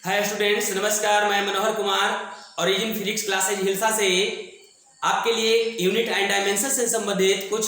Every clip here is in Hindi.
हाय स्टूडेंट्स, नमस्कार। मैं Manohar Kumar origin physics classes Hilsa से आपके लिए यूनिट एंड डायमेंशन से संबंधित कुछ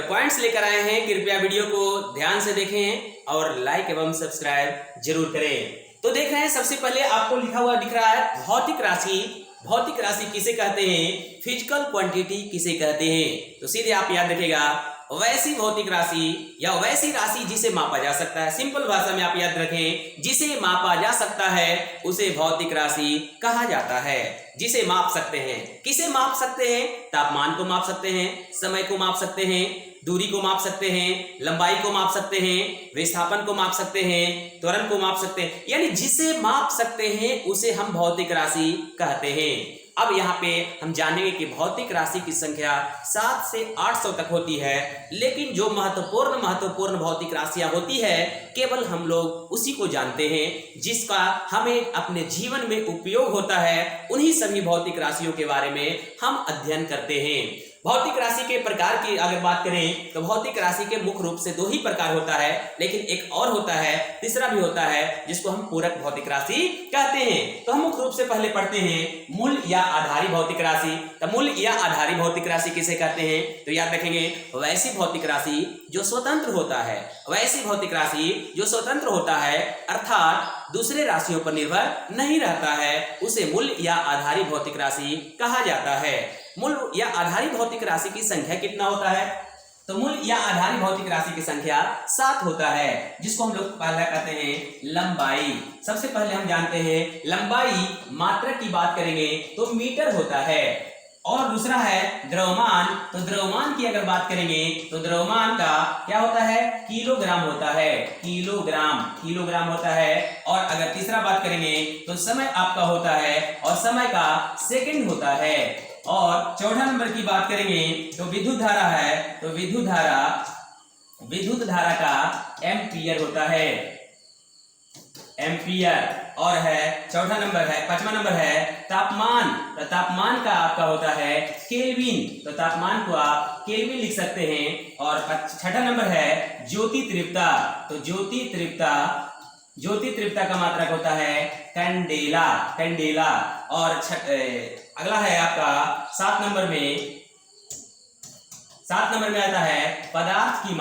पॉइंट्स लेकर आए हैं। कृपया वीडियो को ध्यान से देखें और लाइक एवं सब्सक्राइब जरूर करें। तो देख रहे हैं, सबसे पहले आपको लिखा हुआ दिख रहा है भौतिक राशि। भौतिक राशि किसे कहते हैं? फिजिकल क्वांटिटी किसे कहते हैं? तो सीधे आप याद रखिएगा, वैसी भौतिक राशि या वैसी राशि जिसे मापा जा सकता है। सिंपल भाषा में आप याद रखें, जिसे मापा जा सकता है उसे भौतिक राशि कहा जाता है। जिसे माप सकते हैं, किसे माप सकते हैं? तापमान को माप सकते हैं, समय को माप सकते हैं, दूरी को माप सकते हैं, लंबाई को माप सकते हैं, विस्थापन को माप सकते हैं, त्वरण को माप सकते हैं। यानी जिसे माप सकते हैं उसे हम भौतिक राशि कहते हैं। अब यहाँ पे हम जानेंगे कि भौतिक राशि की संख्या 7 से 800 तक होती है, लेकिन जो महत्वपूर्ण भौतिक राशियां होती है केवल हम लोग उसी को जानते हैं जिसका हमें अपने जीवन में उपयोग होता है। उन्हीं सभी भौतिक राशियों के बारे में हम अध्ययन करते हैं। भौतिक राशि के प्रकार की अगर बात करें तो भौतिक राशि के मुख्य रूप से 2 ही प्रकार होता है, लेकिन एक और होता है, तीसरा भी होता है, जिसको हम पूरक भौतिक राशि कहते हैं। तो हम मुख्य रूप से पहले पढ़ते हैं मूल या आधारी भौतिक राशि। तो मूल या आधारी भौतिक राशि किसे कहते हैं? तो याद रखेंगे, वैसी भौतिक राशि जो स्वतंत्र होता है। वैसी भौतिक राशि जो स्वतंत्र होता है अर्थात दूसरे राशियों पर निर्भर नहीं रहता है, उसे मूल या आधारी भौतिक राशि कहा जाता है। मूल या आधारी भौतिक राशि की संख्या कितना होता है? तो मूल या आधारी भौतिक राशि की संख्या 7 होता है, जिसको हम लोग पहला कहते हैं लंबाई। सबसे पहले हम जानते हैं लंबाई मात्रा की बात करेंगे तो मीटर होता है। और दूसरा है द्रव्यमान। तो द्रव्यमान की अगर बात करेंगे तो द्रव्यमान का क्या होता है? किलोग्राम होता है। किलोग्राम होता है। और अगर तीसरा बात करेंगे तो समय आपका होता है, और समय का सेकंड होता है। और चौथा नंबर की बात करेंगे तो विद्युत धारा है, तो विद्युत धारा का एम्पियर होता है, एम्पियर। और है चौथा नंबर है, 5वां नंबर है तापमान। तो तापमान का आपका होता है केल्विन। तो तापमान को आप केल्विन लिख सकते हैं। और 6वां नंबर है ज्योति तीव्रता। तो ज्योति तीव्रता का मात्रक होता है कैंडेला। और अगला है आपका 7 नंबर में आता है पदार्थ की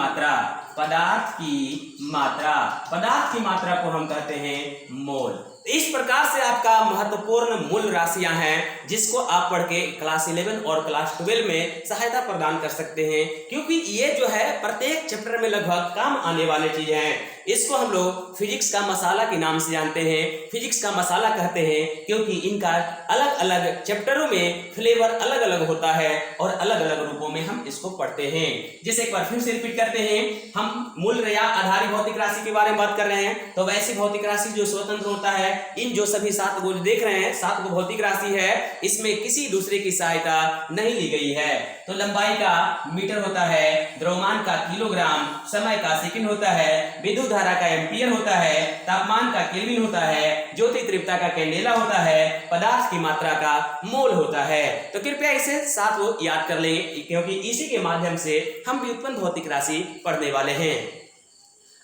मात्रा को हम कहते हैं मोल। इस प्रकार से आपका महत्वपूर्ण मूल राशियां हैं, जिसको आप पढ़ के क्लास 11 और क्लास 12 में सहायता प्रदान कर सकते हैं, क्योंकि ये जो है प्रत्येक चैप्टर में लगभग काम आने वाले चीजें हैं। इसको हम लोग फिजिक्स का मसाला के नाम से जानते हैं। फिजिक्स का मसाला कहते हैं क्योंकि इनका अलग अलग चैप्टरों में फ्लेवर अलग अलग होता है और अलग अलग रूपों में हम इसको पढ़ते हैं। जैसे एक बार फिर से रिपीट करते हैं, हम मूल या आधारी भौतिक राशि के बारे में बात कर रहे हैं। तो वैसी भौतिक राशि जो स्वतंत्र होता है, इन जो सभी 7 को देख रहे हैं, 7 को भौतिक राशि है, इसमें किसी दूसरे की सहायता नहीं ली गई है। तो लंबाई का मीटर होता है, द्रव्यमान का किलोग्राम, समय का सेकंड होता है, विद्युत धारा का एम्पियर होता है, तापमान का केल्विन होता है, ज्योति तीव्रता का कैंडेला होता है, पदार्थ की मात्रा का मोल होता है। तो कृपया इसे 7 को याद कर लें, क्योंकि इसी के माध्यम से हम व्युत्पन्न भौतिक राशि पढ़ने वाले हैं।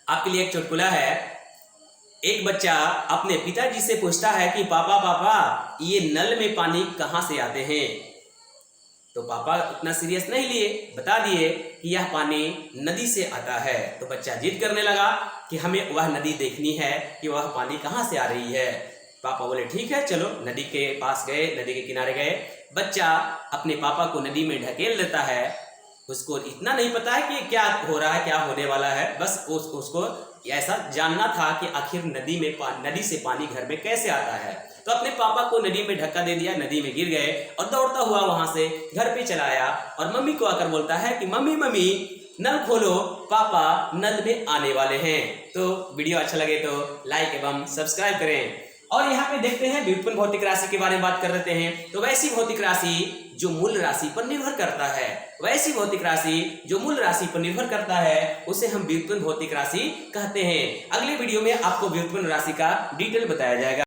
आपके लिए एक चुटकुला है। एक बच्चा अपने पिताजी से पूछता है कि पापा ये नल में पानी कहाँ से आते हैं? तो पापा उतना सीरियस नहीं लिए, बता दिए कि यह पानी नदी से आता है। तो बच्चा जिद करने लगा कि हमें वह नदी देखनी है कि वह पानी कहाँ से आ रही है। पापा बोले ठीक है, चलो नदी के पास गए, नदी के किनारे गए। बच्चा अपने पापा को नदी में ढकेल देता है। उसको इतना नहीं पता है कि क्या हो रहा है, क्या होने वाला है, बस उसको ऐसा जानना था कि आखिर नदी से पानी घर में कैसे आता है। तो अपने पापा को नदी में धक्का दे दिया, नदी में गिर गए और दौड़ता हुआ वहां से घर पे चला आया और मम्मी को आकर बोलता है कि मम्मी नल खोलो, पापा नल में आने वाले हैं। तो वीडियो अच्छा लगे तो लाइक एवं सब्सक्राइब करें। और यहाँ पे देखते हैं व्युत्पन्न भौतिक राशि के बारे में बात कर लेते हैं। तो वैसी भौतिक राशि जो मूल राशि पर निर्भर करता है, वैसी भौतिक राशि जो मूल राशि पर निर्भर करता है, उसे हम व्युत्पन्न भौतिक राशि कहते हैं। अगले वीडियो में आपको व्युत्पन्न राशि का डिटेल बताया जाएगा।